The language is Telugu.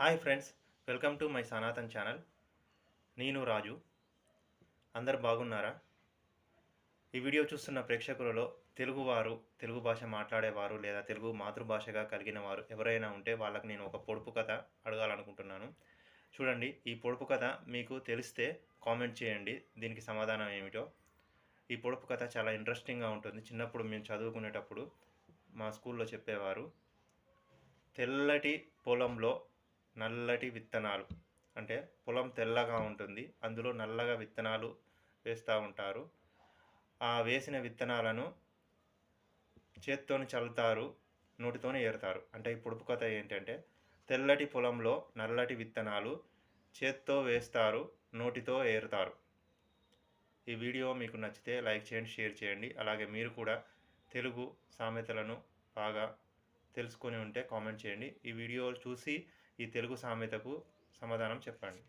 Hi friends, welcome to my Sanatan channel. నేను రాజు. అందరు బాగున్నారా? ఈ వీడియో చూస్తున్న ప్రేక్షకులలో తెలుగువారు, తెలుగు భాష మాట్లాడేవారు లేదా తెలుగు మాతృభాషగా కలిగిన వారు ఎవరైనా ఉంటే వాళ్ళకి నేను ఒక పొడుపు కథ అడగాలనుకుంటున్నాను. చూడండి, ఈ పొడుపు కథ మీకు తెలిస్తే కామెంట్ చేయండి దీనికి సమాధానం ఏమిటో. ఈ పొడుపు కథ చాలా ఇంట్రెస్టింగ్గా ఉంటుంది. చిన్నప్పుడు మేము చదువుకునేటప్పుడు మా స్కూల్లో చెప్పేవారు. తెల్లటి పొలంలో నల్లటి విత్తనాలు. అంటే పొలం తెల్లగా ఉంటుంది. అందులో నల్లగా విత్తనాలు వేస్తూ ఉంటారు. ఆ వేసిన విత్తనాలను చేత్తోని చల్లుతారు, నోటితోని ఏరుతారు. అంటే ఈ పొడుపు కథ ఏంటంటే, తెల్లటి పొలంలో నల్లటి విత్తనాలు చేత్తో వేస్తారు, నోటితో ఏరుతారు. ఈ వీడియో మీకు నచ్చితే లైక్ చేయండి, షేర్ చేయండి. అలాగే మీరు కూడా తెలుగు సామెతలను బాగా తెలుసుకొని ఉంటే కామెంట్ చేయండి. ఈ వీడియో చూసి ఈ తెలుగు సామెతకు సమాధానం చెప్పండి.